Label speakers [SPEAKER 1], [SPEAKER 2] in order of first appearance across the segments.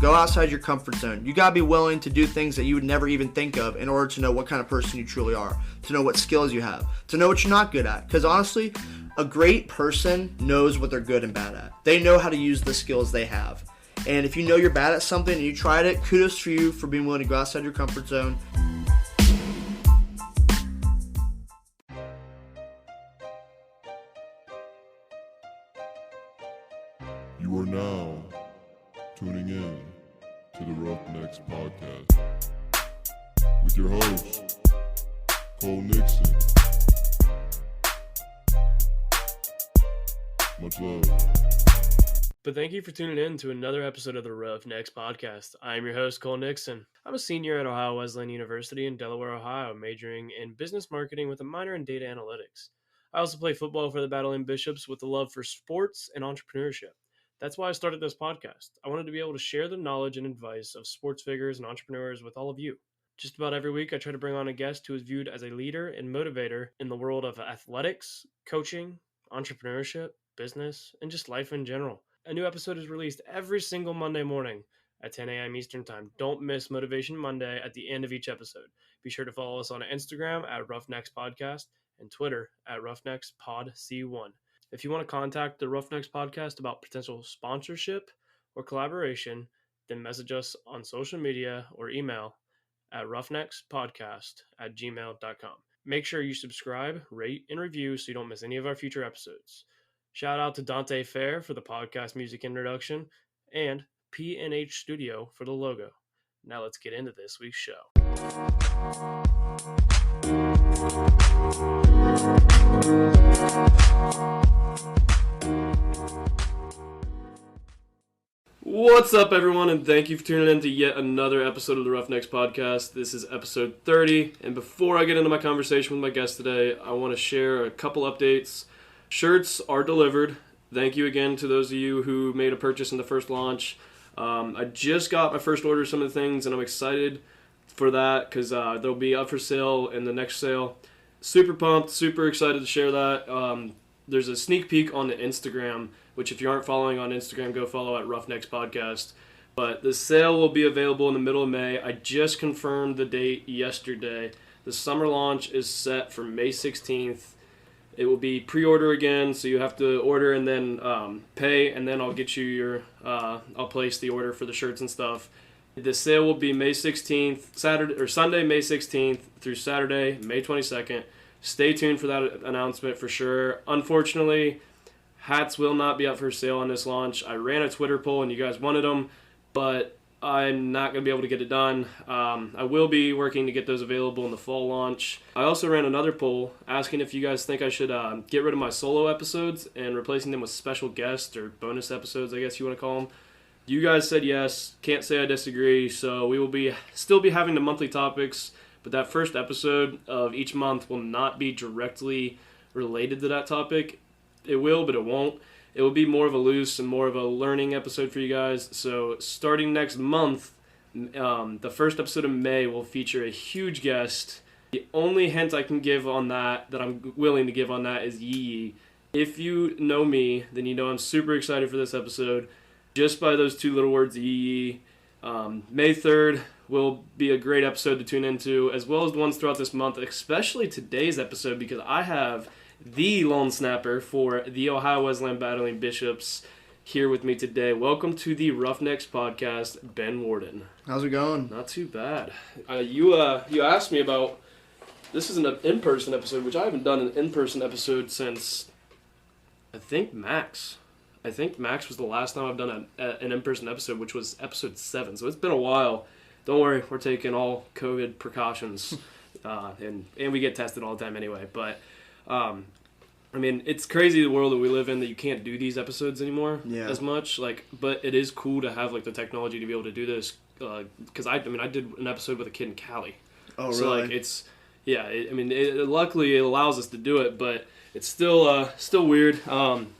[SPEAKER 1] Go outside your comfort zone. You gotta be willing to do things that you would never even think of in order to know what kind of person you truly are, to know what skills you have, to know what you're not good at. Because honestly, a great person knows what they're good and bad at. They know how to use the skills they have. And if you know you're bad at something and you tried it, kudos for you for being willing to go outside your comfort zone.
[SPEAKER 2] You are now tuning in to the Roughnecks Podcast with your host, Cole Nixon. Much love.
[SPEAKER 3] But thank you for tuning in to another episode of the Roughnecks Podcast. I am your host, Cole Nixon. I'm a senior at Ohio Wesleyan University in Delaware, Ohio, majoring in business marketing with a minor in data analytics. I also play football for the Battling Bishops with a love for sports and entrepreneurship. That's why I started this podcast. I wanted to be able to share the knowledge and advice of sports figures and entrepreneurs with all of you. Just about every week, I try to bring on a guest who is viewed as a leader and motivator in the world of athletics, coaching, entrepreneurship, business, and just life in general. A new episode is released every single Monday morning at 10 a.m. Eastern Time. Don't miss Motivation Monday at the end of each episode. Be sure to follow us on Instagram at Roughnecks Podcast and Twitter at RoughnecksPodC1. If you want to contact the Roughnecks Podcast about potential sponsorship or collaboration, then message us on social media or email at roughneckspodcast@gmail.com. Make sure you subscribe, rate, and review so you don't miss any of our future episodes. Shout out to Dante Fair for the podcast music introduction and P&H Studio for the logo. Now let's get into this week's show. What's up, everyone, and thank you for tuning in to yet another episode of the Roughnecks Podcast. This is episode 30, and before I get into my conversation with my guest today, I want to share a couple updates. Shirts are delivered. Thank you again to those of you who made a purchase in the first launch. I just got my first order of some of the things, and I'm excited for that because they'll be up for sale in the next sale. Super pumped, super excited to share that. There's a sneak peek on the Instagram, which if you aren't following on Instagram, go follow at Roughnecks Podcast. But the sale will be available in the middle of May. I just confirmed the date yesterday. The summer launch is set for May 16th. It will be pre-order again, so you have to order and then pay, and then I'll get you your, I'll place the order for the shirts and stuff. The sale will be May 16th, Sunday, May 16th through Saturday, May 22nd. Stay tuned for that announcement for sure. Unfortunately, hats will not be up for sale on this launch. I ran a Twitter poll and you guys wanted them, but I'm not going to be able to get it done. I will be working to get those available in the fall launch. I also ran another poll asking if you guys think I should get rid of my solo episodes and replacing them with special guests or bonus episodes, I guess you want to call them. You guys said yes. Can't say I disagree. So we will still be having the monthly topics, but that first episode of each month will not be directly related to that topic. It will, but it won't. It will be more of a loose and more of a learning episode for you guys. So starting next month, the first episode of May will feature a huge guest. The only hint I can give on that I'm willing to give on that, is Yee. If you know me, then you know I'm super excited for this episode. Just by those two little words, Yee. May 3rd will be a great episode to tune into, as well as the ones throughout this month, especially today's episode, because I have the lone snapper for the Ohio Wesleyan Battling Bishops here with me today. Welcome to the Roughnecks Podcast, Ben Warden.
[SPEAKER 1] How's it going?
[SPEAKER 3] Not too bad. You asked me about, this is an in-person episode, which I haven't done an in-person episode since, I think Max was the last time I've done an in-person episode, which was episode 7. So it's been a while. Don't worry, we're taking all COVID precautions, and we get tested all the time anyway. But I mean, it's crazy the world that we live in that you can't do these episodes anymore as much. But it is cool to have the technology to be able to do this. Because I did an episode with a kid in Cali.
[SPEAKER 1] Oh, really?
[SPEAKER 3] So luckily it allows us to do it, but it's still weird.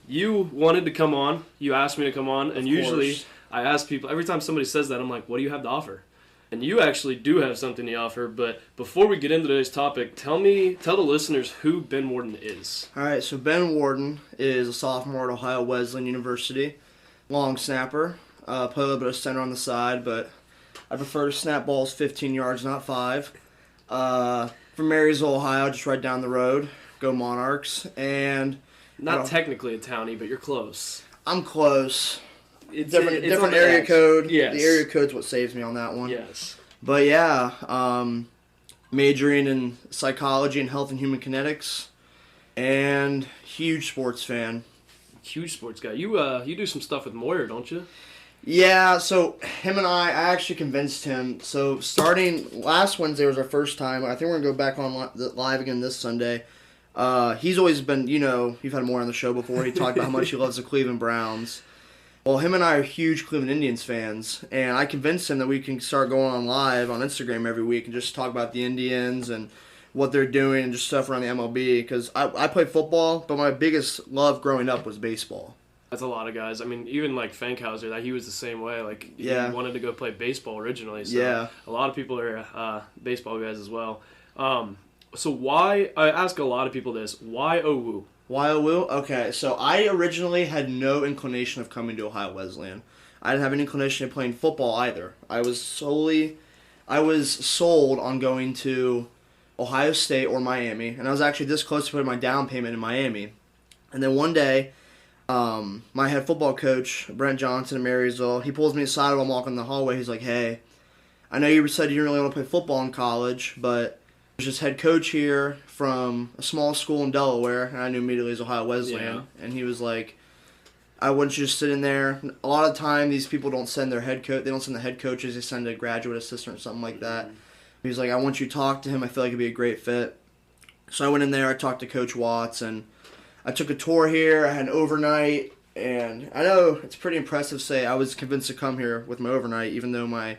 [SPEAKER 3] You wanted to come on. You asked me to come on, and usually I ask people every time somebody says that, I'm like, "What do you have to offer?" And you actually do have something to offer, but before we get into today's topic, tell the listeners who Ben Warden is.
[SPEAKER 1] All right, so Ben Warden is a sophomore at Ohio Wesleyan University, long snapper. play a little bit of center on the side, but I prefer to snap balls 15 yards, not 5. From Marysville, Ohio, just right down the road. Go Monarchs. And
[SPEAKER 3] Not technically a townie, but you're close.
[SPEAKER 1] I'm close.
[SPEAKER 3] It's
[SPEAKER 1] Different
[SPEAKER 3] on the
[SPEAKER 1] area
[SPEAKER 3] edge.
[SPEAKER 1] code.
[SPEAKER 3] Yes.
[SPEAKER 1] The area code's what saves me on that one.
[SPEAKER 3] Yes.
[SPEAKER 1] But yeah, majoring in psychology and health and human kinetics, and huge sports fan.
[SPEAKER 3] Huge sports guy. You do some stuff with Moyer, don't you?
[SPEAKER 1] Yeah, so him and I actually convinced him. So starting last Wednesday was our first time. I think we're going to go back on live again this Sunday. He's always been, you've had more on the show before. He talked about how much he loves the Cleveland Browns. Well, him and I are huge Cleveland Indians fans, and I convinced him that we can start going on live on Instagram every week and just talk about the Indians and what they're doing and just stuff around the MLB. Because I play football, but my biggest love growing up was baseball.
[SPEAKER 3] That's a lot of guys. I mean, even like Fankhauser, that he was the same way. Like, he wanted to go play baseball originally. So
[SPEAKER 1] Yeah.
[SPEAKER 3] a lot of people are baseball guys as well. So why? I ask a lot of people this. Why OWU?
[SPEAKER 1] Why OWU? Okay, so I originally had no inclination of coming to Ohio Wesleyan. I didn't have any inclination of playing football either. I was sold on going to Ohio State or Miami, and I was actually this close to putting my down payment in Miami. And then one day, my head football coach, Brent Johnson in Marysville, he pulls me aside while I'm walking the hallway. He's like, "Hey, I know you said you didn't really want to play football in college, but there's this head coach here from a small school in Delaware," and I knew immediately it was Ohio Wesleyan.
[SPEAKER 3] Yeah.
[SPEAKER 1] And he was like, "I wouldn't you just sit in there?" A lot of the time, these people don't send their head coach. They don't send the head coaches. They send a graduate assistant or something like that. He was like, "I want you to talk to him. I feel like it'd be a great fit." So I went in there. I talked to Coach Watts, and I took a tour here. I had an overnight, and I know it's pretty impressive to say I was convinced to come here with my overnight, even though one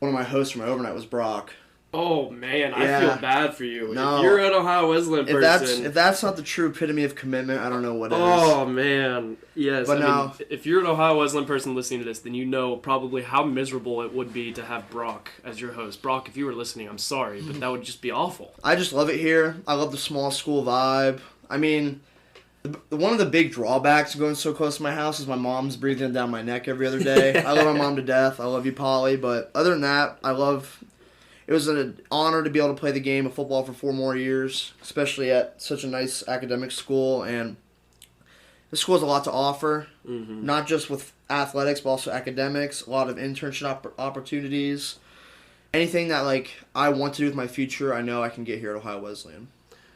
[SPEAKER 1] of my hosts for my overnight was Brock.
[SPEAKER 3] Oh man,
[SPEAKER 1] Yeah.
[SPEAKER 3] I feel bad for you.
[SPEAKER 1] No.
[SPEAKER 3] If you're an Ohio Wesleyan person,
[SPEAKER 1] If that's not the true epitome of commitment, I don't know what is.
[SPEAKER 3] oh man, yes.
[SPEAKER 1] But
[SPEAKER 3] I
[SPEAKER 1] no.
[SPEAKER 3] mean, if you're an Ohio Wesleyan person listening to this, then you know probably how miserable it would be to have Brock as your host. Brock, if you were listening, I'm sorry, but that would just be awful.
[SPEAKER 1] I just love it here. I love the small school vibe. I mean, one of the big drawbacks of going so close to my house is my mom's breathing down my neck every other day. I love my mom to death. I love you, Polly. But other than that, it was an honor to be able to play the game of football for 4 more years, especially at such a nice academic school. And the school has a lot to offer, not just with athletics, but also academics, a lot of internship opportunities. Anything that I want to do with my future, I know I can get here at Ohio Wesleyan.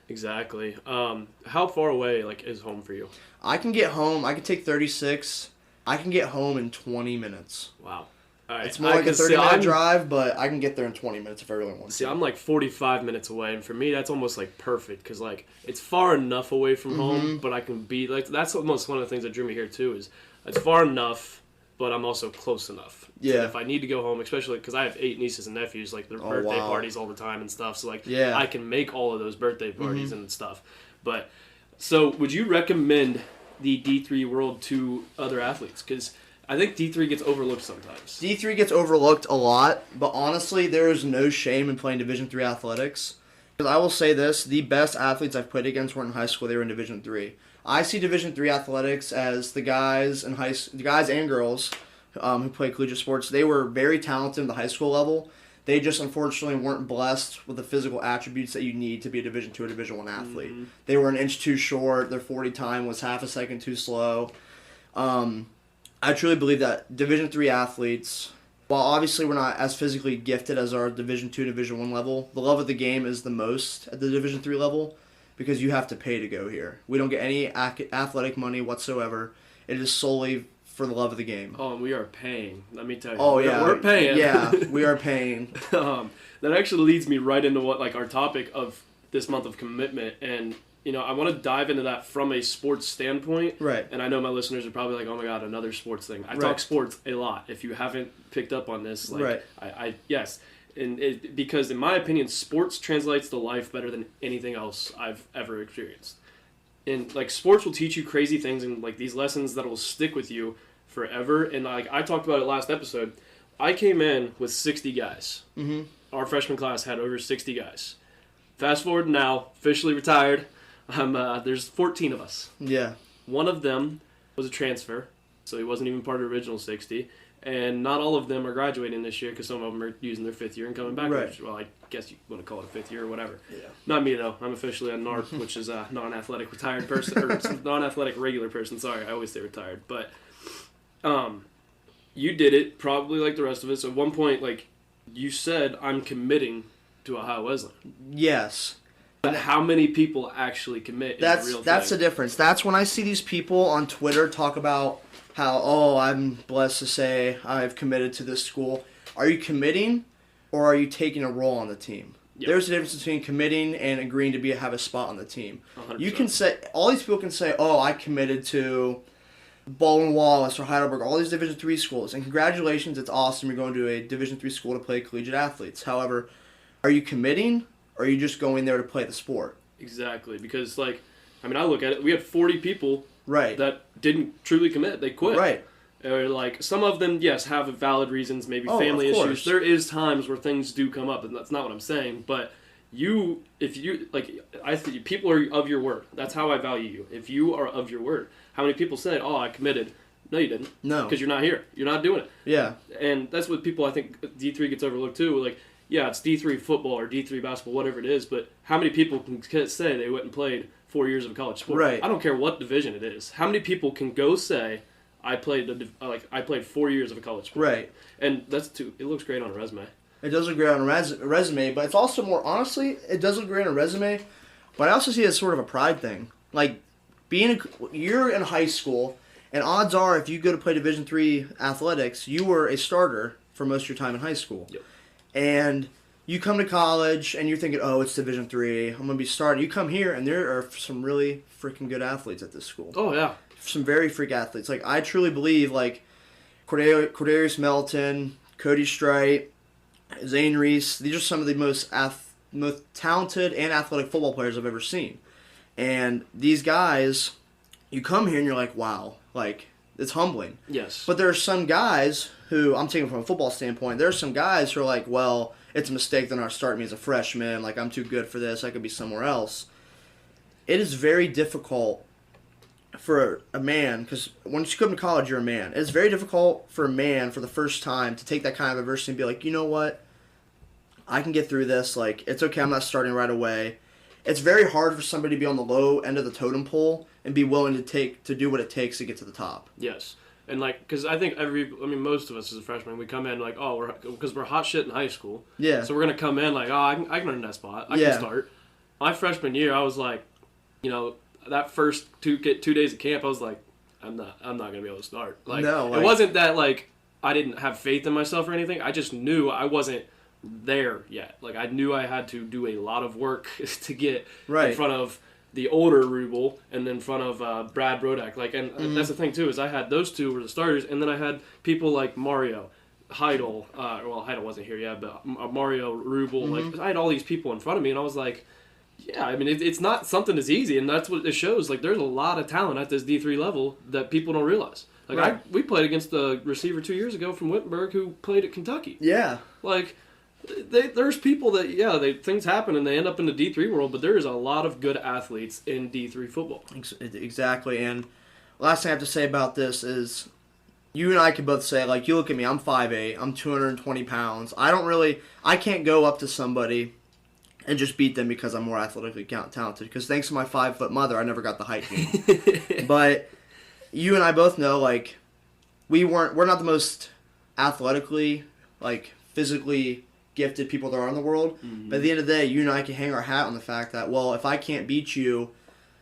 [SPEAKER 3] Exactly. How far away is home for you?
[SPEAKER 1] I can get home. I can take 36. I can get home in 20 minutes.
[SPEAKER 3] Wow. All right.
[SPEAKER 1] It's more like a 30-minute drive, but I can get there in 20 minutes if I really want to.
[SPEAKER 3] See, I'm 45 minutes away, and for me, that's almost perfect because it's far enough away from home, but I can be that's almost one of the things that drew me here too. Is it's far enough, but I'm also close enough.
[SPEAKER 1] Yeah.
[SPEAKER 3] So if I need to go home, especially because I have 8 nieces and nephews, their birthday
[SPEAKER 1] wow.
[SPEAKER 3] parties all the time and stuff. So
[SPEAKER 1] Yeah.
[SPEAKER 3] I can make all of those birthday parties and stuff. But so would you recommend the D3 world to other athletes? Because I think D3 gets overlooked sometimes.
[SPEAKER 1] D3 gets overlooked a lot, but honestly, there is no shame in playing Division III athletics. Because I will say this, the best athletes I've played against were in high school. They were in Division III. I see Division III athletics as the guys and girls who play collegiate sports. They were very talented at the high school level. They just unfortunately weren't blessed with the physical attributes that you need to be a Division II or Division I athlete. They were an inch too short. Their 40 time was half a second too slow. I truly believe that Division III athletes, while obviously we're not as physically gifted as our Division II, Division I level, the love of the game is the most at the Division III level because you have to pay to go here. We don't get any athletic money whatsoever. It is solely for the love of the game.
[SPEAKER 3] Oh, and we are paying. Let me tell you.
[SPEAKER 1] Oh, yeah.
[SPEAKER 3] We're paying.
[SPEAKER 1] Yeah, we are paying.
[SPEAKER 3] That actually leads me right into what our topic of this month of commitment. And, I want to dive into that from a sports standpoint.
[SPEAKER 1] Right.
[SPEAKER 3] And I know my listeners are probably oh my God, another sports thing. I talk sports a lot. If you haven't picked up on this,
[SPEAKER 1] right.
[SPEAKER 3] Yes. And because in my opinion, sports translates to life better than anything else I've ever experienced. And sports will teach you crazy things and these lessons that will stick with you forever. And I talked about it last episode. I came in with 60 guys. Mm-hmm. Our freshman class had over 60 guys. Fast forward now, officially retired. There's 14 of us.
[SPEAKER 1] Yeah.
[SPEAKER 3] One of them was a transfer, so he wasn't even part of the original 60. and not all of them are graduating this year because some of them are using their 5th year and coming back.
[SPEAKER 1] Right.
[SPEAKER 3] Which, well, I guess you want to call it a 5th year or whatever.
[SPEAKER 1] Yeah.
[SPEAKER 3] Not me though. I'm officially a NARP, which is a non-athletic retired person or non-athletic regular person. Sorry, I always say retired, but you did it probably like the rest of us. At one point, like you said, I'm committing to Ohio Wesleyan.
[SPEAKER 1] Yes.
[SPEAKER 3] But how many people actually commit?
[SPEAKER 1] That's
[SPEAKER 3] is the real
[SPEAKER 1] the
[SPEAKER 3] thing.
[SPEAKER 1] difference. That's when I see these people on Twitter talk about how, oh, I'm blessed to say I've committed to this school. Are you committing, or are you taking a role on the team?
[SPEAKER 3] Yep.
[SPEAKER 1] There's a difference between committing and agreeing to have a spot on the team.
[SPEAKER 3] 100%.
[SPEAKER 1] You can say, all these people can say, oh, I committed to Baldwin Wallace or Heidelberg, all these Division III schools, and congratulations, it's awesome. You're going to a Division III school to play collegiate athletes. However, are you committing? Or are you just going there to play the sport?
[SPEAKER 3] Exactly, because I look at it. We had 40 people
[SPEAKER 1] Right.
[SPEAKER 3] that didn't truly commit. They quit.
[SPEAKER 1] Right.
[SPEAKER 3] Or some of them, yes, have valid reasons, maybe
[SPEAKER 1] Oh,
[SPEAKER 3] family
[SPEAKER 1] of
[SPEAKER 3] issues.
[SPEAKER 1] course.
[SPEAKER 3] There is times where things do come up, and that's not what I'm saying. But I think people are of your word. That's how I value you. If you are of your word, how many people say, "Oh, I committed"? No, you didn't.
[SPEAKER 1] No.
[SPEAKER 3] Because you're not here. You're not doing it.
[SPEAKER 1] Yeah.
[SPEAKER 3] And that's what people, I think, D3 gets overlooked too. Yeah, it's D3 football or D3 basketball, whatever it is, but how many people can say they went and played 4 years of college sport?
[SPEAKER 1] Right.
[SPEAKER 3] I don't care what division it is. How many people can go say, I played 4 years of a college sport?
[SPEAKER 1] Right.
[SPEAKER 3] And it looks great on a resume.
[SPEAKER 1] It does look great on a resume, but it's also more, honestly, it does look great on a resume, but I also see it as sort of a pride thing. Like, you're in high school, and odds are if you go to play Division III athletics, you were a starter for most of your time in high school.
[SPEAKER 3] Yep.
[SPEAKER 1] And you come to college, and you're thinking, oh, it's Division III, I'm going to be starting. You come here, and there are some really freaking good athletes at this school.
[SPEAKER 3] Oh, yeah.
[SPEAKER 1] Some very freak athletes. I truly believe, Cordarius Melton, Cody Strite, Zane Reese, these are some of the most talented and athletic football players I've ever seen. And these guys, you come here and you're like, wow, it's humbling.
[SPEAKER 3] Yes.
[SPEAKER 1] But there are some guys who, I'm taking from a football standpoint, there are some guys who are like, well, it's a mistake they're not starting me as a freshman, I'm too good for this, I could be somewhere else. It is very difficult for a man, because once you come to college, you're a man. It's very difficult for a man for the first time to take that kind of adversity and be like, you know what? I can get through this. It's okay, I'm not starting right away. It's very hard for somebody to be on the low end of the totem pole and be willing to do what it takes to get to the top.
[SPEAKER 3] Yes. And because I think most of us as a freshman, we come in because we're hot shit in high school.
[SPEAKER 1] Yeah.
[SPEAKER 3] So we're going to come in I can earn that spot. I can start. My freshman year, I was that first 2 days of camp, I was like, I'm not going to be able to start. It wasn't that I didn't have faith in myself or anything. I just knew I wasn't there yet. I knew I had to do a lot of work to get in front of the older Rubel and in front of Brad Brodak. That's the thing too, is I had those two were the starters, and then I had people like Mario, Heidel. Heidel wasn't here yet, but Mario, Rubel. I had all these people in front of me, and I was like, yeah, it's not something that's easy, and that's what it shows. There's a lot of talent at this D3 level that people don't realize. We played against the receiver 2 years ago from Wittenberg who played at Kentucky.
[SPEAKER 1] Yeah.
[SPEAKER 3] There's people that, things happen and they end up in the D3 world, but there is a lot of good athletes in D3 football.
[SPEAKER 1] Exactly, and last thing I have to say about this is, you and I can both say, you look at me, I'm 5'8", I'm 220 pounds. I can't go up to somebody and just beat them because I'm more athletically talented. Because thanks to my 5-foot mother, I never got the height gene. But you and I both know, we're not the most athletically, physically gifted people there are in the world. Mm-hmm. But at the end of the day, you and I can hang our hat on the fact that, well, if I can't beat you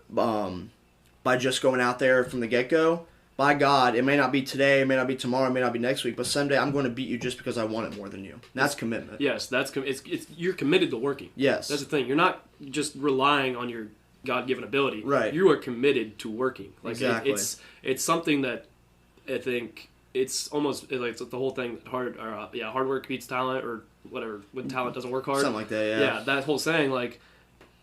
[SPEAKER 1] by just going out there from the get-go, by God, it may not be today, it may not be tomorrow, it may not be next week, but someday I'm going to beat you just because I want it more than you. That's commitment.
[SPEAKER 3] Yes, you're committed to working.
[SPEAKER 1] Yes.
[SPEAKER 3] That's the thing. You're not just relying on your God-given ability.
[SPEAKER 1] Right.
[SPEAKER 3] You are committed to working.
[SPEAKER 1] Exactly.
[SPEAKER 3] It's something that I think it's almost it's the whole thing, hard work beats talent, or whatever, when talent doesn't work hard.
[SPEAKER 1] Something like that, yeah.
[SPEAKER 3] Yeah, that whole saying,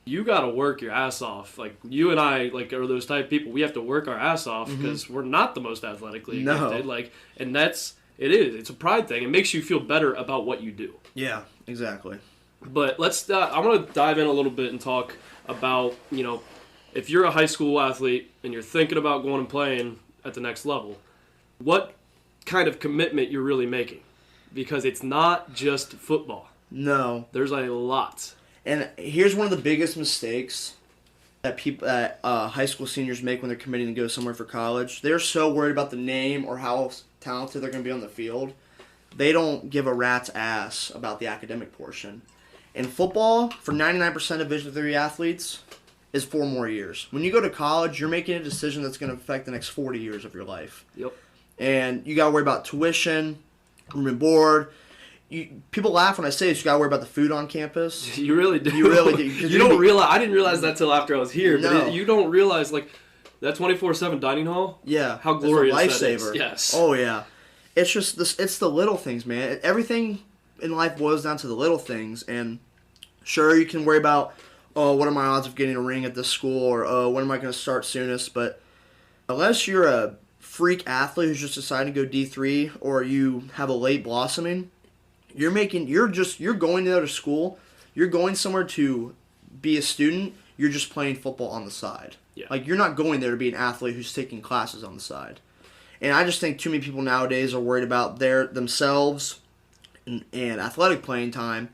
[SPEAKER 3] you got to work your ass off. You and I, are those type of people. We have to work our ass off because we're not the most athletically gifted. And it's a pride thing. It makes you feel better about what you do.
[SPEAKER 1] Yeah, exactly.
[SPEAKER 3] But I want to dive in a little bit and talk about, if you're a high school athlete and you're thinking about going and playing at the next level, what kind of commitment you're really making, because it's not just football.
[SPEAKER 1] No.
[SPEAKER 3] There's a lot.
[SPEAKER 1] And here's one of the biggest mistakes that people, high school seniors make when they're committing to go somewhere for college. They're so worried about the name or how talented they're going to be on the field. They don't give a rat's ass about the academic portion. In football, for 99% of Division III athletes, is 4 more years. When you go to college, you're making a decision that's going to affect the next 40 years of your life.
[SPEAKER 3] Yep.
[SPEAKER 1] And you got to worry about tuition, room and board. People laugh when I say this. You got to worry about the food on campus.
[SPEAKER 3] You really do.
[SPEAKER 1] You really do.
[SPEAKER 3] You don't realize. I didn't realize that till after I was here.
[SPEAKER 1] No.
[SPEAKER 3] But you don't realize, like, that 24/7 dining hall.
[SPEAKER 1] Yeah.
[SPEAKER 3] How glorious
[SPEAKER 1] it's a
[SPEAKER 3] that is.
[SPEAKER 1] lifesaver.
[SPEAKER 3] Yes.
[SPEAKER 1] Oh yeah. It's just this. It's the little things, man. Everything in life boils down to the little things. And sure, you can worry about, oh, what are my odds of getting a ring at this school, or oh, when am I going to start soonest? But unless you're a freak athlete who's just deciding to go D3, or you have a late blossoming, you're going there to school. You're going somewhere to be a student. You're just playing football on the side.
[SPEAKER 3] Yeah.
[SPEAKER 1] Like, you're not going there to be an athlete who's taking classes on the side. And I just think too many people nowadays are worried about themselves and athletic playing time.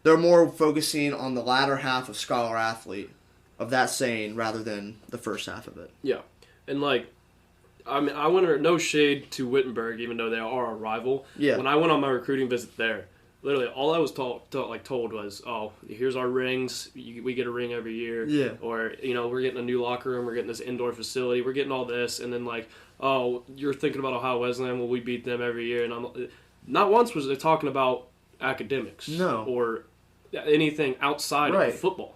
[SPEAKER 1] They're more focusing on the latter half of scholar athlete, of that saying, rather than the first half of it.
[SPEAKER 3] Yeah. And, like, I mean, I went, no shade to Wittenberg, even though they are a rival.
[SPEAKER 1] Yeah.
[SPEAKER 3] When I went on my recruiting visit there, literally all I was told was, oh, here's our rings. We get a ring every year.
[SPEAKER 1] Yeah.
[SPEAKER 3] Or, we're getting a new locker room. We're getting this indoor facility. We're getting all this. And then, like, oh, you're thinking about Ohio Wesleyan. Well, we beat them every year. And not once was they talking about academics.
[SPEAKER 1] No.
[SPEAKER 3] Or anything outside of football.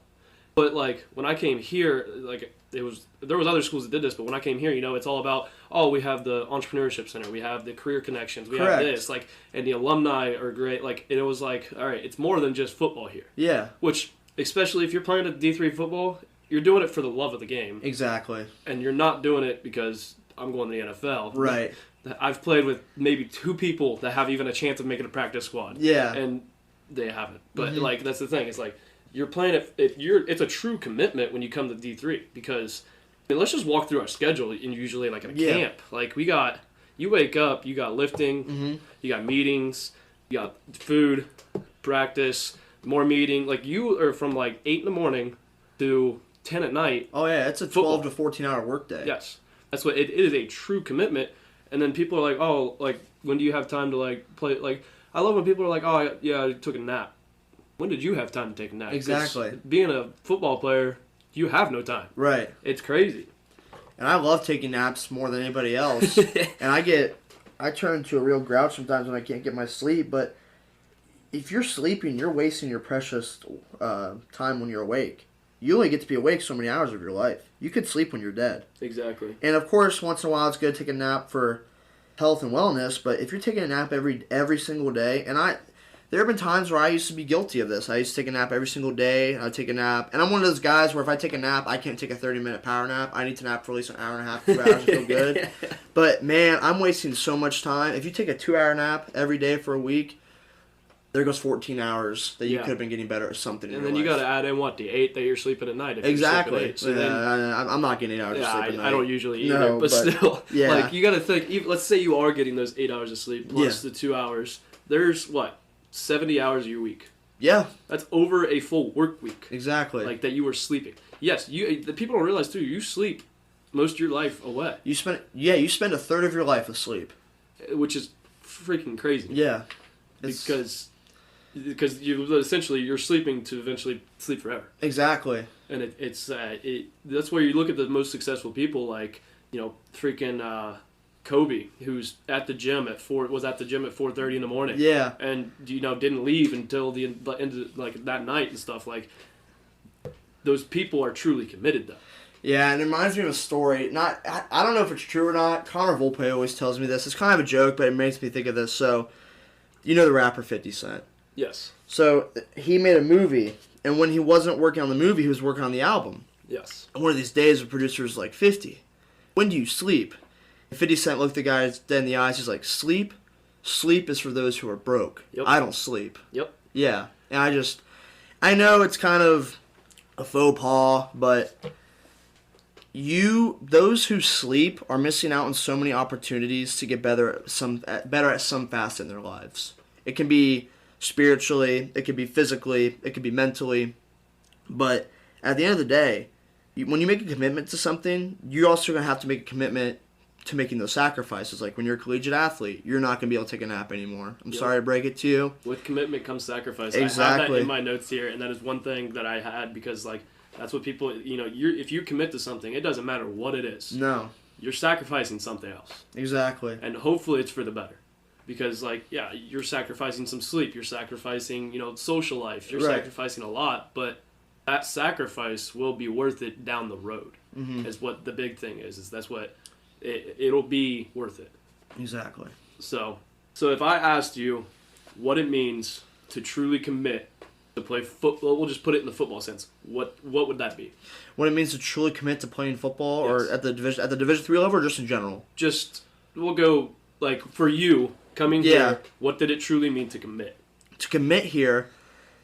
[SPEAKER 3] But, like, when I came here, like, there was other schools that did this, but when I came here, it's all about, oh, we have the entrepreneurship center, we have the career connections, we have this, like, and the alumni are great. Like, it was like, all right, it's more than just football here.
[SPEAKER 1] Yeah.
[SPEAKER 3] Which, especially if you're playing at D3 football, you're doing it for the love of the game.
[SPEAKER 1] Exactly.
[SPEAKER 3] And you're not doing it because I'm going to the NFL.
[SPEAKER 1] Right.
[SPEAKER 3] I've played with maybe 2 people that have even a chance of making a practice squad.
[SPEAKER 1] Yeah.
[SPEAKER 3] And they haven't. But, like, that's the thing. It's like, you're playing it. It's a true commitment when you come to D3, because let's just walk through our schedule. And usually, like, in a camp, like, you wake up, you got lifting, you got meetings, you got food, practice, more meeting. Like, you are from like 8 in the morning to 10 at night.
[SPEAKER 1] Oh yeah, it's a 12 to 14-hour workday.
[SPEAKER 3] Yes, that's what it is. A true commitment. And then people are like, oh, like, when do you have time to, like, play? Like, I love when people are like, oh yeah, I took a nap. When did you have time to take a nap?
[SPEAKER 1] Exactly.
[SPEAKER 3] Being a football player, you have no time.
[SPEAKER 1] Right.
[SPEAKER 3] It's crazy.
[SPEAKER 1] And I love taking naps more than anybody else. And I turn into a real grouch sometimes when I can't get my sleep. But if you're sleeping, you're wasting your precious time when you're awake. You only get to be awake so many hours of your life. You could sleep when you're dead.
[SPEAKER 3] Exactly.
[SPEAKER 1] And of course, once in a while, it's good to take a nap for health and wellness. But if you're taking a nap every single day, and there have been times where I used to be guilty of this. I used to take a nap every single day. I'd take a nap. And I'm one of those guys where if I take a nap, I can't take a 30-minute power nap. I need to nap for at least an hour and a half, 2 hours to feel good. But, man, I'm wasting so much time. If you take a 2-hour nap every day for a week, there goes 14 hours that you could have been getting better at something in your life.
[SPEAKER 3] And then you got to add in, the 8 that you're sleeping at night. If
[SPEAKER 1] exactly.
[SPEAKER 3] You're sleeping 8. So
[SPEAKER 1] I'm not getting 8 hours of sleep at night.
[SPEAKER 3] I don't usually either. But still, like, you got to think, let's say you are getting those 8 hours of sleep plus the 2 hours. There's, 70 hours of your week.
[SPEAKER 1] Yeah.
[SPEAKER 3] That's over a full work week.
[SPEAKER 1] Exactly.
[SPEAKER 3] Like, that you were sleeping. Yes, the people don't realize, too, you sleep most of your life away.
[SPEAKER 1] You spend a third of your life asleep.
[SPEAKER 3] Which is freaking crazy.
[SPEAKER 1] Yeah.
[SPEAKER 3] Because you're sleeping to eventually sleep forever.
[SPEAKER 1] Exactly.
[SPEAKER 3] And that's where you look at the most successful people, like, freaking Kobe, who's at the gym at 4:30 in the morning.
[SPEAKER 1] Yeah.
[SPEAKER 3] And didn't leave until the end of, like, that night and stuff. Like, those people are truly committed, though.
[SPEAKER 1] Yeah, and it reminds me of a story. I don't know if it's true or not. Connor Volpe always tells me this. It's kind of a joke, but it makes me think of this. So, you know the rapper 50 Cent.
[SPEAKER 3] Yes.
[SPEAKER 1] So he made a movie, and when he wasn't working on the movie, he was working on the album.
[SPEAKER 3] Yes.
[SPEAKER 1] And one of these days, the producer's like, 50, when do you sleep? 50 Cent looked the guy dead in the eyes. He's like, sleep is for those who are broke.
[SPEAKER 3] Yep.
[SPEAKER 1] I don't sleep.
[SPEAKER 3] Yep.
[SPEAKER 1] Yeah. And I know it's kind of a faux pas, but, those who sleep are missing out on so many opportunities to get better at some facet in their lives. It can be spiritually, it can be physically, it can be mentally, but at the end of the day, when you make a commitment to something, you're also going to have to make a commitment to making those sacrifices. Like when you're a collegiate athlete, you're not going to be able to take a nap anymore. I'm sorry to break it to you.
[SPEAKER 3] With commitment comes sacrifice.
[SPEAKER 1] Exactly.
[SPEAKER 3] I have that in my notes here, and that is one thing that I had because, like, that's what people, if you commit to something, it doesn't matter what it is.
[SPEAKER 1] No.
[SPEAKER 3] You're sacrificing something else.
[SPEAKER 1] Exactly.
[SPEAKER 3] And hopefully it's for the better. Because, you're sacrificing some sleep. You're sacrificing, social life. You're sacrificing a lot. But that sacrifice will be worth it down the road is what the big thing is that's what it'll be worth it.
[SPEAKER 1] Exactly.
[SPEAKER 3] So if I asked you what it means to truly commit to play football, we'll just put it in the football sense. What would that be?
[SPEAKER 1] What it means to truly commit to playing football,
[SPEAKER 3] Yes.
[SPEAKER 1] or at the Division III level, or just in general?
[SPEAKER 3] Just we'll go for you coming here. What did it truly mean to commit?
[SPEAKER 1] To commit here,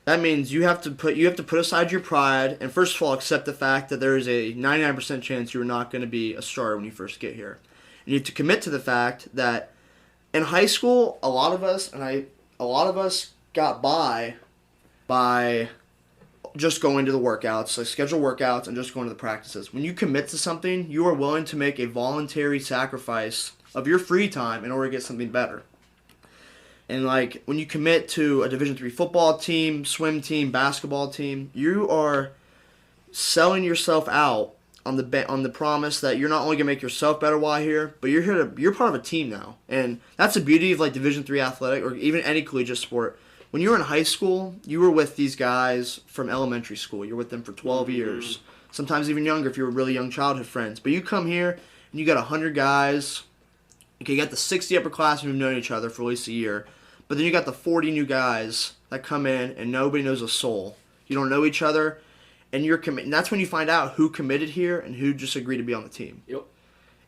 [SPEAKER 1] that means you have to put aside your pride and first of all accept the fact that there is a 99% chance you're not going to be a starter when you first get here. And you have to commit to the fact that in high school, a lot of us got by just going to the workouts, like scheduled workouts, and just going to the practices. When you commit to something, you are willing to make a voluntary sacrifice of your free time in order to get something better. And when you commit to a Division III football team, swim team, basketball team, you are selling yourself out on the promise that you're not only gonna make yourself better while here, but you're part of a team now. And that's the beauty of Division III athletic or even any collegiate sport. When you were in high school, you were with these guys from elementary school. You're with them for 12 years, sometimes even younger if you were really young childhood friends. But you come here and you got 100 guys. Okay, you got the 60 upperclassmen who've known each other for at least a year. But then you got the 40 new guys that come in and nobody knows a soul. You don't know each other, and you're committed. And that's when you find out who committed here and who just agreed to be on the team.
[SPEAKER 3] Yep.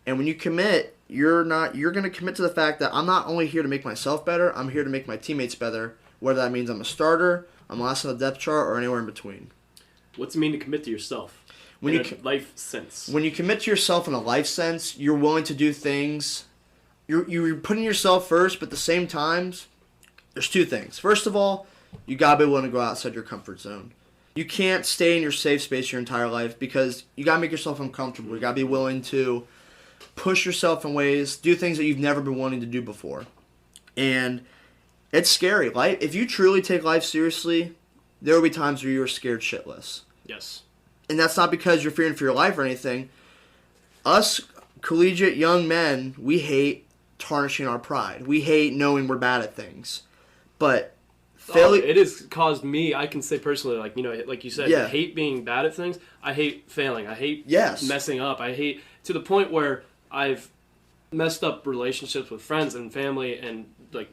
[SPEAKER 1] And when you commit, you're going to commit to the fact that I'm not only here to make myself better, I'm here to make my teammates better, whether that means I'm a starter, I'm last on the depth chart, or anywhere in between.
[SPEAKER 3] What's it mean to commit to yourself in a life sense? When
[SPEAKER 1] you commit to yourself in a life sense, you're willing to do things. You're putting yourself first, but at the same time, there's two things. First of all, you got to be willing to go outside your comfort zone. You can't stay in your safe space your entire life because you got to make yourself uncomfortable. You got to be willing to push yourself in ways, do things that you've never been wanting to do before. And it's scary. If you truly take life seriously, there will be times where you're scared shitless.
[SPEAKER 3] Yes.
[SPEAKER 1] And that's not because you're fearing for your life or anything. Us collegiate young men, we hate tarnishing our pride. We hate knowing we're bad at things. But
[SPEAKER 3] it has caused me, I can say personally, like you said, I hate being bad at things. I hate failing. I hate messing up. I hate to the point where I've messed up relationships with friends and family and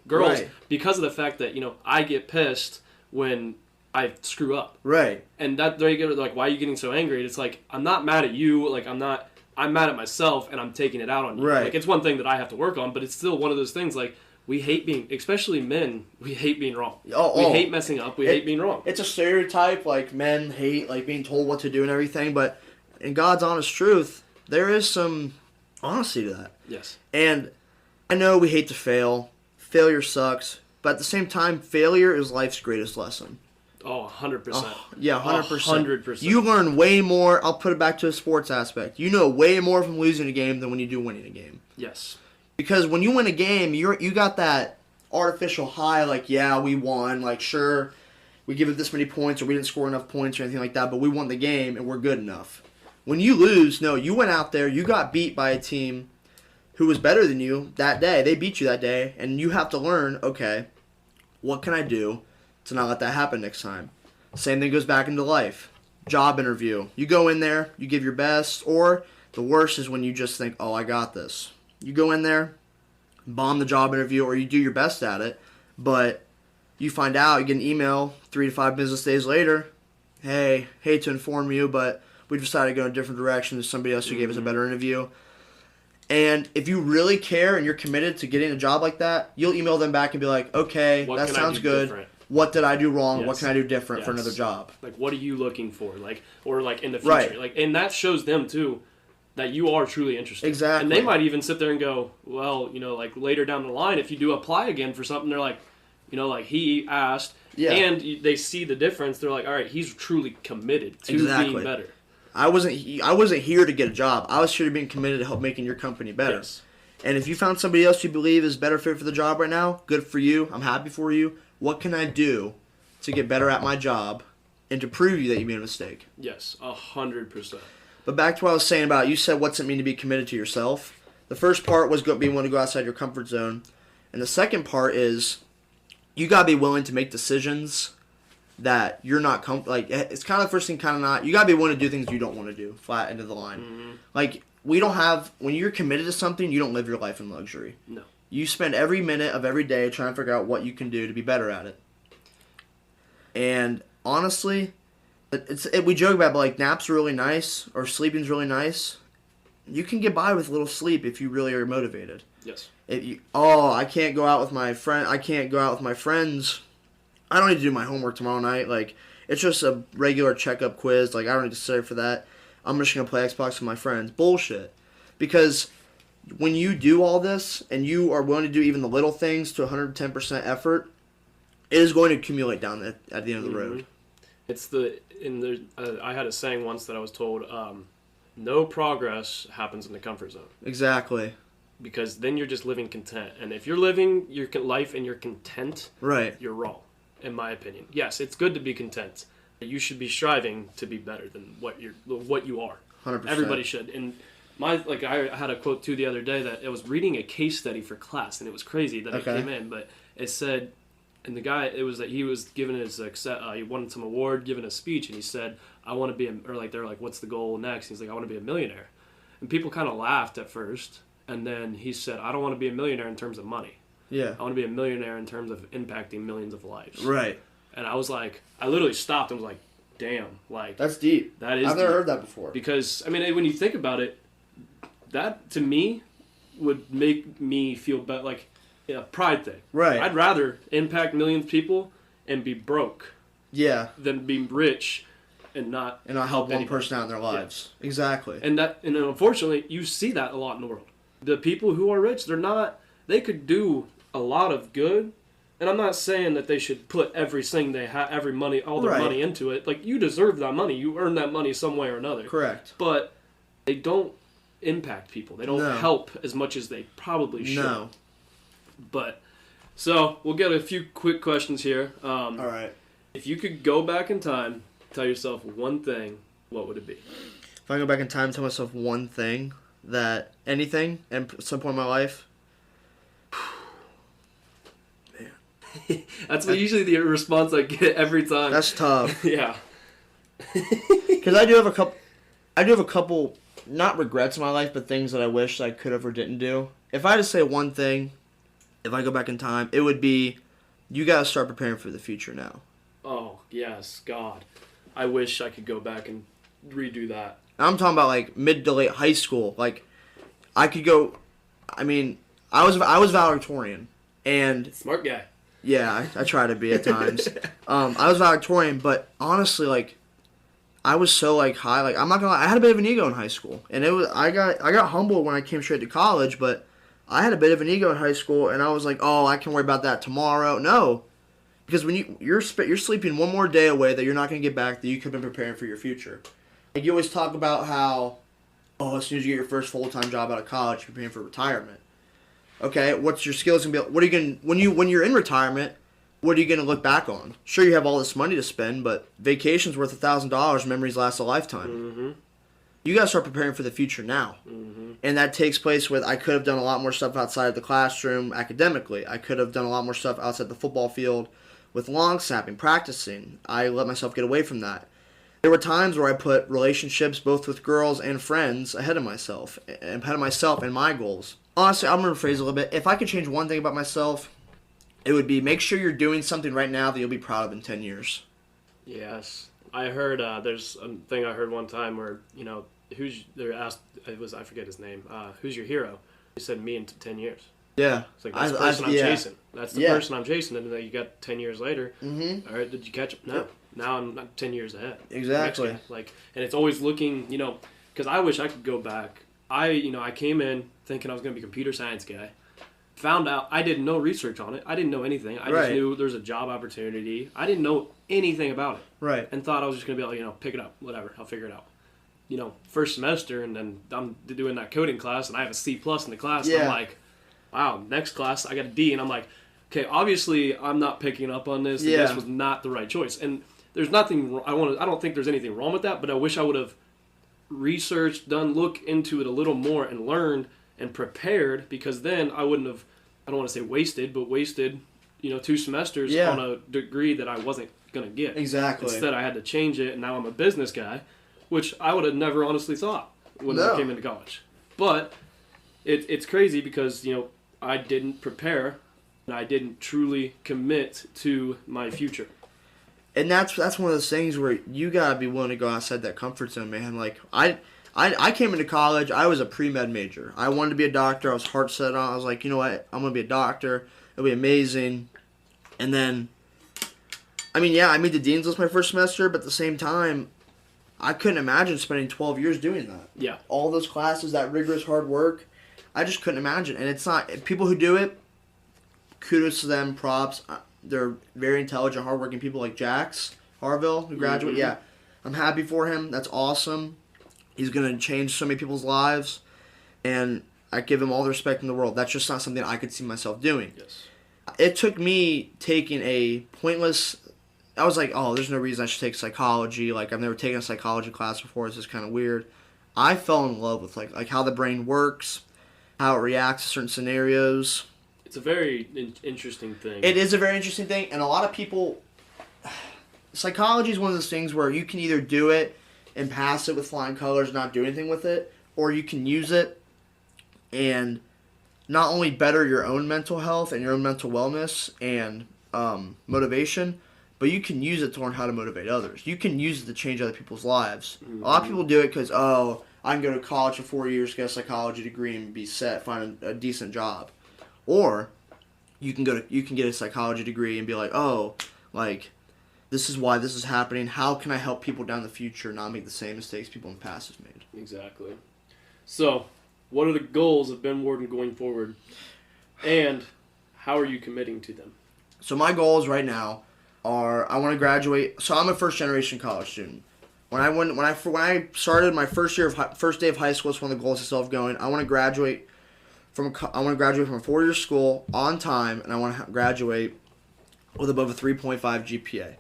[SPEAKER 3] girls because of the fact that I get pissed when I screw up.
[SPEAKER 1] Right.
[SPEAKER 3] And that they get why are you getting so angry? And it's I'm not mad at you. I'm mad at myself and I'm taking it out on you.
[SPEAKER 1] Right.
[SPEAKER 3] It's one thing that I have to work on, but it's still one of those things we hate being, especially men, we hate being wrong. We hate messing up. We hate being wrong.
[SPEAKER 1] It's a stereotype, men hate, being told what to do and everything, but in God's honest truth, there is some honesty to that.
[SPEAKER 3] Yes. And
[SPEAKER 1] I know we hate to fail. Failure sucks, but at the same time, failure is life's greatest lesson.
[SPEAKER 3] Oh, 100%.
[SPEAKER 1] Yeah, 100%.
[SPEAKER 3] 100%.
[SPEAKER 1] You learn way more, I'll put it back to the sports aspect. You know way more from losing a game than when you do winning a game.
[SPEAKER 3] Yes.
[SPEAKER 1] Because when you win a game, you got that artificial high, we won, sure, we give it this many points, or we didn't score enough points or anything like that, but we won the game and we're good enough. When you lose, no, you went out there, you got beat by a team who was better than you that day. They beat you that day, and you have to learn, okay, what can I do to not let that happen next time? Same thing goes back into life. Job interview. You go in there, you give your best, or the worst is when you just think, oh, I got this. You go in there, bomb the job interview, or you do your best at it, but you find out, you get an email 3 to 5 business days later, hey, hate to inform you, but we decided to go in a different direction. There's somebody else who gave us a better interview. And if you really care and you're committed to getting a job like that, you'll email them back and be like, okay, that sounds good. Different? What did I do wrong? Yes. What can I do different for another job?
[SPEAKER 3] What are you looking for? Or in the future?
[SPEAKER 1] Right.
[SPEAKER 3] And that shows them too. that you are truly interested.
[SPEAKER 1] Exactly.
[SPEAKER 3] And they might even sit there and go, well, like later down the line, if you do apply again for something, they're like, like he asked, and they see the difference. They're like, all right, he's truly committed to being better.
[SPEAKER 1] I wasn't here to get a job. I was here to being committed to help making your company better.
[SPEAKER 3] Yes.
[SPEAKER 1] And if you found somebody else you believe is better fit for the job right now, good for you. I'm happy for you. What can I do to get better at my job and to prove you that you made a mistake?
[SPEAKER 3] Yes, 100%.
[SPEAKER 1] But back to what I was saying about, you said what's it mean to be committed to yourself. The first part was being willing to go outside your comfort zone. And the second part is you got to be willing to make decisions that you're not it's kind of the first thing, kind of not. You got to be willing to do things you don't want to do, flat end of the line.
[SPEAKER 3] Mm-hmm.
[SPEAKER 1] Like, when you're committed to something, you don't live your life in luxury.
[SPEAKER 3] No.
[SPEAKER 1] You spend every minute of every day trying to figure out what you can do to be better at it. And honestly, we joke about it, but like naps are really nice or sleeping's really nice. You can get by with little sleep if you really are motivated.
[SPEAKER 3] Yes.
[SPEAKER 1] I can't go out with my friend. I can't go out with my friends. I don't need to do my homework tomorrow night. Like, it's just a regular checkup quiz. Like, I don't need to study for that. I'm just going to play Xbox with my friends. Bullshit. Because when you do all this and you are willing to do even the little things to 110% effort, it is going to accumulate down at the end of the road.
[SPEAKER 3] I had a saying once that I was told, no progress happens in the comfort zone.
[SPEAKER 1] Exactly.
[SPEAKER 3] Because then you're just living content. And if you're living your life and you're content,
[SPEAKER 1] right,
[SPEAKER 3] you're wrong, in my opinion. Yes, it's good to be content. You should be striving to be better than what you are.
[SPEAKER 1] 100%.
[SPEAKER 3] Everybody should. And I had a quote too the other day that I was reading a case study for class, and it was crazy that it came in, but it said, and the guy, it was that he was given his he won some award, given a speech, and he said, I want to be they're like, what's the goal next? He's like, I want to be a millionaire. And people kind of laughed at first, and then he said, I don't want to be a millionaire in terms of money.
[SPEAKER 1] Yeah.
[SPEAKER 3] I want to be a millionaire in terms of impacting millions of lives.
[SPEAKER 1] Right.
[SPEAKER 3] And I was like, I literally stopped and was like, damn, like,
[SPEAKER 1] that's deep.
[SPEAKER 3] That is
[SPEAKER 1] I've never
[SPEAKER 3] deep.
[SPEAKER 1] heard that before.
[SPEAKER 3] Because, I mean, when you think about it, that to me would make me feel better, like a pride thing.
[SPEAKER 1] Right.
[SPEAKER 3] I'd rather impact millions of people and be broke.
[SPEAKER 1] Yeah. Than
[SPEAKER 3] be rich and not
[SPEAKER 1] help one person out in their lives. Yeah. Exactly.
[SPEAKER 3] And unfortunately, you see that a lot in the world. The people who are rich, they could do a lot of good. And I'm not saying that they should put everything they have, all their money into it. Like, you deserve that money. You earn that money some way or another. Correct. But they don't impact people. They don't help as much as they probably should. No. But, so, we'll get a few quick questions here. All right. If you could go back in time, tell yourself one thing, what would it be?
[SPEAKER 1] If I go back in time and tell myself one thing, anything, at some point in my life,
[SPEAKER 3] that's usually the response I get every time.
[SPEAKER 1] That's tough.
[SPEAKER 3] Yeah.
[SPEAKER 1] Because I do have a couple, not regrets in my life, but things that I wish I could have or didn't do. If I had to say one thing, if I go back in time, it would be, you got to start preparing for the future now.
[SPEAKER 3] Oh, yes, God. I wish I could go back and redo that.
[SPEAKER 1] I'm talking about, like, mid to late high school. Like, I could go, I was valedictorian. And
[SPEAKER 3] smart guy.
[SPEAKER 1] Yeah, I try to be at times. I was valedictorian, but honestly, like, I was so, like, high. Like, I'm not gonna lie, I had a bit of an ego in high school. And I got humbled when I came straight to college, but I had a bit of an ego in high school, and I was like, oh, I can worry about that tomorrow. No. Because when you're sleeping one more day away that you're not going to get back, that you could have been preparing for your future. Like, you always talk about how, as soon as you get your first full-time job out of college, you're preparing for retirement. Okay, what's your skills going to be? What are you going to, when you're in retirement, what are you going to look back on? Sure, you have all this money to spend, but vacation's worth $1,000. Memories last a lifetime. Mm-hmm. You got to start preparing for the future now. Mm-hmm. And that takes place with, I could have done a lot more stuff outside of the classroom academically. I could have done a lot more stuff outside the football field with long snapping, practicing. I let myself get away from that. There were times where I put relationships, both with girls and friends, ahead of myself and my goals. Honestly, I'm going to rephrase a little bit. If I could change one thing about myself, it would be make sure you're doing something right now that you'll be proud of in 10 years.
[SPEAKER 3] Yes. I heard, there's a thing I heard one time where, they're asked, I forget his name, who's your hero? He said, me in 10 years. Yeah. It's like, that's the person I'm chasing. That's the person I'm chasing. And then you got 10 years later. Mm-hmm. All right, did you catch up? No. Now I'm 10 years ahead.
[SPEAKER 1] Exactly.
[SPEAKER 3] And it's always looking, because because I wish I could go back. I came in thinking I was going to be a computer science guy. Found out I did no research on it. I didn't know anything. I just knew there was a job opportunity. I didn't know anything about it.
[SPEAKER 1] Right.
[SPEAKER 3] And thought I was just going to be able to, pick it up, whatever. I'll figure it out. First semester, and then I'm doing that coding class, and I have a C+ in the class.
[SPEAKER 1] Yeah.
[SPEAKER 3] And I'm like, wow, next class I got a D, and I'm like, okay, obviously I'm not picking up on this.
[SPEAKER 1] Yeah.
[SPEAKER 3] This was not the right choice. And there's nothing. I don't think there's anything wrong with that, but I wish I would have researched, look into it a little more, and learned and prepared, because then I wouldn't have. I don't want to say wasted, but wasted, 2 semesters on a degree that I wasn't going to get.
[SPEAKER 1] Exactly.
[SPEAKER 3] Instead, I had to change it, and now I'm a business guy, which I would have never honestly thought when I came into college. But it's crazy because, I didn't prepare, and I didn't truly commit to my future.
[SPEAKER 1] And that's one of those things where you gotta be willing to go outside that comfort zone, man. Like I came into college, I was a pre-med major. I wanted to be a doctor. I was heart set on. I was like, you know what? I'm going to be a doctor. It'll be amazing. And then, I made the dean's list my first semester, but at the same time, I couldn't imagine spending 12 years doing that.
[SPEAKER 3] Yeah.
[SPEAKER 1] All those classes, that rigorous hard work, I just couldn't imagine. And it's not, people who do it, kudos to them, props. They're very intelligent, hardworking people like Jax Harville, who graduated.
[SPEAKER 3] Mm-hmm.
[SPEAKER 1] Yeah. I'm happy for him. That's awesome. He's going to change so many people's lives, and I give him all the respect in the world. That's just not something I could see myself doing.
[SPEAKER 3] Yes.
[SPEAKER 1] It took me taking a pointless... I was like, oh, there's no reason I should take psychology. Like, I've never taken a psychology class before. This is kind of weird. I fell in love with, like how the brain works, how it reacts to certain scenarios.
[SPEAKER 3] It's a very interesting thing.
[SPEAKER 1] It is a very interesting thing, and a lot of people... Psychology is one of those things where you can either do it and pass it with flying colors, not do anything with it, or you can use it and not only better your own mental health and your own mental wellness and motivation, but you can use it to learn how to motivate others. You can use it to change other people's lives. Mm-hmm. A lot of people do it because, I can go to college for 4 years, get a psychology degree, and be set, find a decent job. Or you can get a psychology degree and be like, this is why this is happening. How can I help people down the future not make the same mistakes people in the past have made?
[SPEAKER 3] Exactly. So, what are the goals of Ben Warden going forward, and how are you committing to them?
[SPEAKER 1] So my goals right now are I want to graduate. So I'm a first generation college student. When I started my first day of high school, it's one of the goals I still have going. I want to graduate from a 4-year school on time, and I want to graduate with above a 3.5 GPA.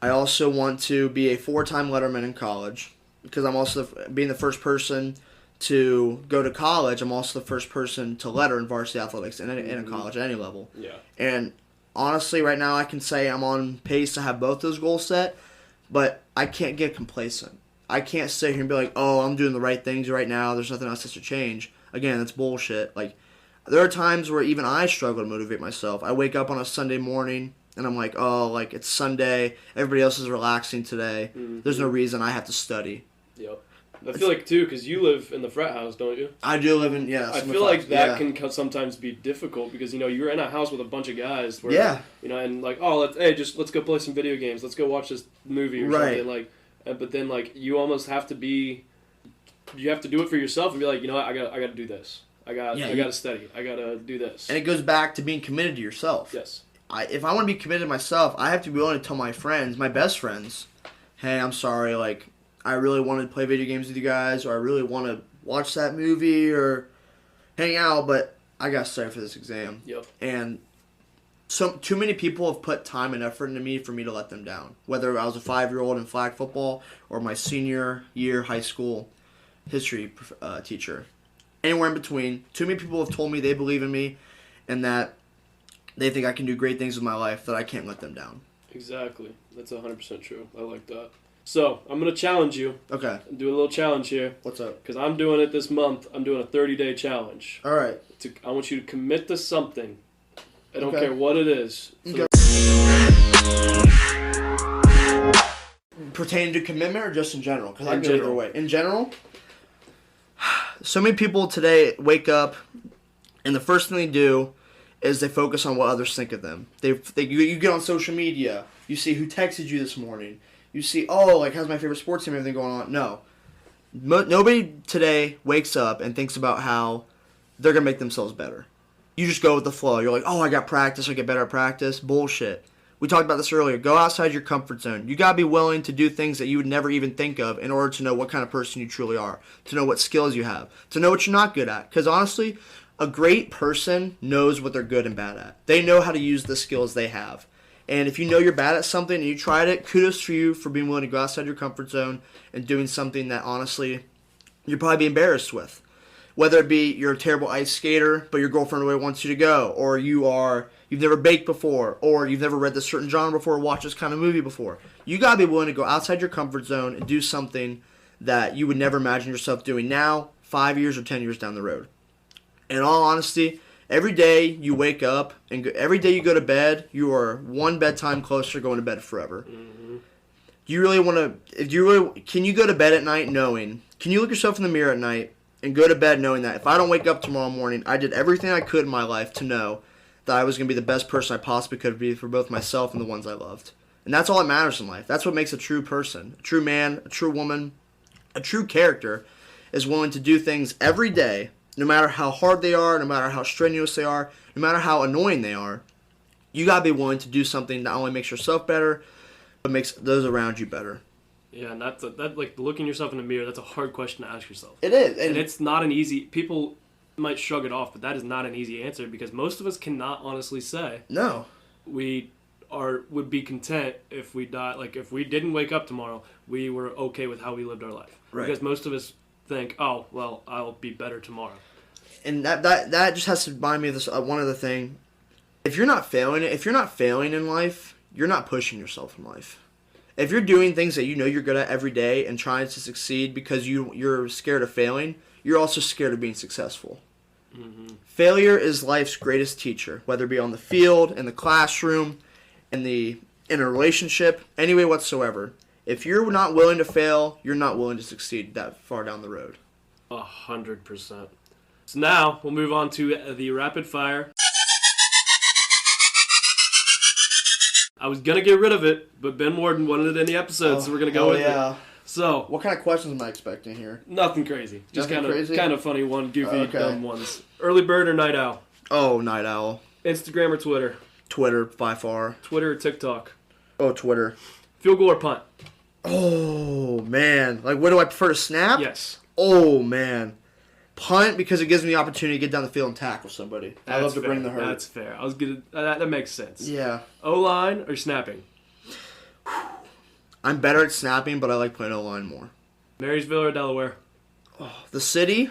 [SPEAKER 1] I also want to be a 4-time letterman in college, because I'm also being the first person to go to college. I'm also the first person to letter in varsity athletics in a college at any level.
[SPEAKER 3] Yeah.
[SPEAKER 1] And honestly, right now I can say I'm on pace to have both those goals set, but I can't get complacent. I can't sit here and be like, oh, I'm doing the right things right now. There's nothing else to change. Again, that's bullshit. Like, there are times where even I struggle to motivate myself. I wake up on a Sunday morning, and I'm like, it's Sunday. Everybody else is relaxing today. Mm-hmm. There's no reason I have to study.
[SPEAKER 3] Yep. I feel like, too, because you live in the frat house, don't you?
[SPEAKER 1] I do live in, yes.
[SPEAKER 3] I feel like that can sometimes be difficult because, you're in a house with a bunch of guys. Where, and like, let's go play some video games. Let's go watch this movie or something. Like, but then, like, you almost have to do it for yourself and be like, I got to do this. I got to study. I got to do this.
[SPEAKER 1] And it goes back to being committed to yourself.
[SPEAKER 3] Yes.
[SPEAKER 1] If I want to be committed to myself, I have to be willing to tell my friends, my best friends, hey, I'm sorry, like, I really want to play video games with you guys, or I really want to watch that movie or hang out, but I got to study for this exam.
[SPEAKER 3] Yep.
[SPEAKER 1] And too many people have put time and effort into me for me to let them down. Whether I was a 5-year-old in flag football or my senior year high school history teacher. Anywhere in between. Too many people have told me they believe in me and that they think I can do great things with my life, that I can't let them down.
[SPEAKER 3] Exactly. That's 100% true. I like that. So, I'm going to challenge you.
[SPEAKER 1] Okay.
[SPEAKER 3] Do a little challenge here.
[SPEAKER 1] What's up?
[SPEAKER 3] Because I'm doing it this month. I'm doing a 30-day challenge.
[SPEAKER 1] All right.
[SPEAKER 3] I want you to commit to something. I don't care what it is.
[SPEAKER 1] Okay. Pertaining to commitment or just in general? Because I can go either way. In general, so many people today wake up and the first thing they do is they focus on what others think of them. You get on social media. You see who texted you this morning. You see, how's my favorite sports team, everything going on? No. Nobody today wakes up and thinks about how they're going to make themselves better. You just go with the flow. You're like, oh, I got practice. I get better at practice. Bullshit. We talked about this earlier. Go outside your comfort zone. You got to be willing to do things that you would never even think of in order to know what kind of person you truly are, to know what skills you have, to know what you're not good at. Because honestly, a great person knows what they're good and bad at. They know how to use the skills they have. And if you know you're bad at something and you tried it, kudos for you for being willing to go outside your comfort zone and doing something that honestly you'd probably be embarrassed with. Whether it be you're a terrible ice skater, but your girlfriend really wants you to go, or you've never baked before, or you've never read this certain genre before, or watched this kind of movie before. You gotta be willing to go outside your comfort zone and do something that you would never imagine yourself doing now, 5 years or 10 years down the road. In all honesty, every day you wake up and every day you go to bed, you are one bedtime closer to going to bed forever.
[SPEAKER 3] Mm-hmm.
[SPEAKER 1] Do you really want to? Can you go to bed at night knowing? Can you look yourself in the mirror at night and go to bed knowing that if I don't wake up tomorrow morning, I did everything I could in my life to know that I was going to be the best person I possibly could be for both myself and the ones I loved. And that's all that matters in life. That's what makes a true person, a true man, a true woman, a true character, is willing to do things every day, no matter how hard they are, no matter how strenuous they are, no matter how annoying they are. You got to be willing to do something that not only makes yourself better, but makes those around you better.
[SPEAKER 3] Yeah, and that like looking yourself in the mirror, that's a hard question to ask yourself.
[SPEAKER 1] It is.
[SPEAKER 3] And it's not an easy, people might shrug it off, but that is not an easy answer because most of us cannot honestly say.
[SPEAKER 1] No.
[SPEAKER 3] Would be content if we die, like if we didn't wake up tomorrow, we were okay with how we lived our life.
[SPEAKER 1] Right.
[SPEAKER 3] Because most of us think, oh, well, I'll be better tomorrow.
[SPEAKER 1] And that just has to remind me of this one other thing. If you're not failing in life, you're not pushing yourself in life. If you're doing things that you know you're good at every day and trying to succeed because you're scared of failing, you're also scared of being successful.
[SPEAKER 3] Mm-hmm.
[SPEAKER 1] Failure is life's greatest teacher, whether it be on the field, in the classroom, in a relationship, any way whatsoever. If you're not willing to fail, you're not willing to succeed that far down the road.
[SPEAKER 3] 100%. So now we'll move on to the rapid fire. I was going to get rid of it, but Ben Warden wanted it in the episode, so we're going to go with it. So,
[SPEAKER 1] what kind of questions am I expecting here?
[SPEAKER 3] Nothing crazy. Just
[SPEAKER 1] crazy?
[SPEAKER 3] kind of funny one, goofy, dumb ones. Early bird or night owl?
[SPEAKER 1] Oh, night owl.
[SPEAKER 3] Instagram or Twitter?
[SPEAKER 1] Twitter, by far.
[SPEAKER 3] Twitter or TikTok?
[SPEAKER 1] Oh, Twitter.
[SPEAKER 3] Field goal or punt?
[SPEAKER 1] Oh, man. Like, what do I prefer to snap?
[SPEAKER 3] Yes.
[SPEAKER 1] Oh, man. Punt because it gives me the opportunity to get down the field and tackle somebody. I love to bring the hurt.
[SPEAKER 3] That's fair. I was good. That makes sense.
[SPEAKER 1] Yeah.
[SPEAKER 3] O-line or snapping?
[SPEAKER 1] I'm better at snapping, but I like playing O-line more.
[SPEAKER 3] Marysville or Delaware?
[SPEAKER 1] Oh, the city?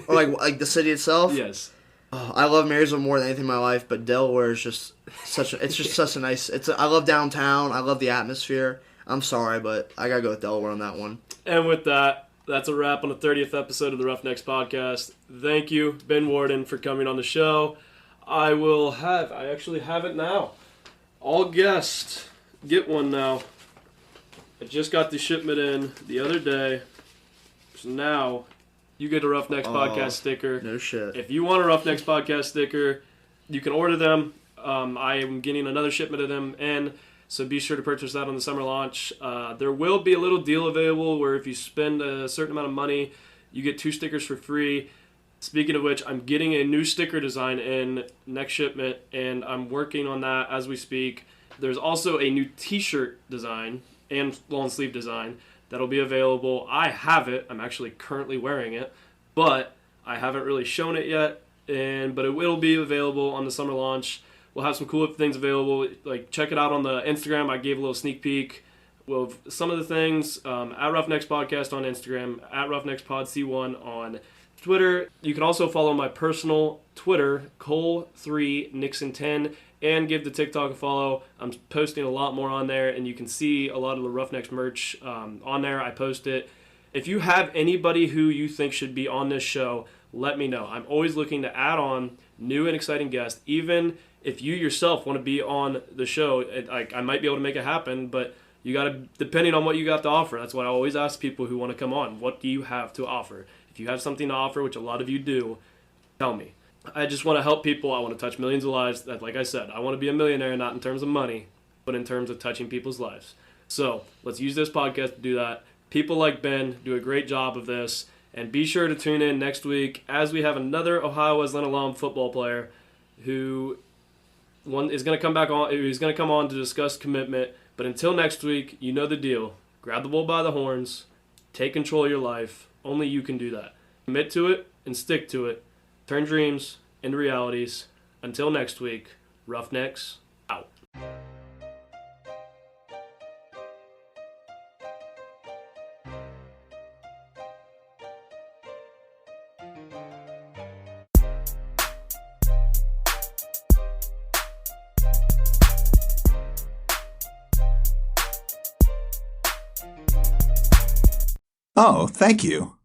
[SPEAKER 1] Or like the city itself?
[SPEAKER 3] Yes.
[SPEAKER 1] Oh, I love Marysville more than anything in my life, but Delaware is just such a nice. I love downtown. I love the atmosphere. I'm sorry, but I gotta go with Delaware on that one.
[SPEAKER 3] And with that, that's a wrap on the 30th episode of the Roughnecks podcast. Thank you, Ben Warden, for coming on the show. I actually have it now. All guests get one now. I just got the shipment in the other day. So now you get a Roughnecks podcast sticker.
[SPEAKER 1] No shit.
[SPEAKER 3] If you want a Roughnecks podcast sticker, you can order them. I am getting another shipment of them in. So be sure to purchase that on the summer launch. There will be a little deal available where if you spend a certain amount of money, you get 2 stickers for free. Speaking of which, I'm getting a new sticker design in next shipment, and I'm working on that as we speak. There's also a new t-shirt design and long sleeve design that'll be available. I have it. I'm actually currently wearing it, but I haven't really shown it yet. But it will be available on the summer launch. We'll have some cool things available. Like, check it out on the Instagram. I gave a little sneak peek. Well, some of the things at Roughnecks Podcast on Instagram, at Roughnecks Pod C1 on Twitter. You can also follow my personal Twitter, Cole3Nixon10, and give the TikTok a follow. I'm posting a lot more on there, and you can see a lot of the Roughnecks merch on there. I post it. If you have anybody who you think should be on this show, let me know. I'm always looking to add on new and exciting guests. Even if you yourself want to be on the show, I might be able to make it happen, but you got to, depending on what you got to offer. That's why I always ask people who want to come on, what do you have to offer? If you have something to offer, which a lot of you do, tell me. I just want to help people. I want to touch millions of lives. That, like I said, I want to be a millionaire, not in terms of money, but in terms of touching people's lives. So let's use this podcast to do that. People like Ben do a great job of this. And be sure to tune in next week as we have another Ohio Wesleyan alum football player who is going to come back on. He's going to come on to discuss commitment. But until next week, you know the deal. Grab the bull by the horns. Take control of your life. Only you can do that. Commit to it and stick to it. Turn dreams into realities. Until next week, Roughnecks out.
[SPEAKER 4] Oh, thank you.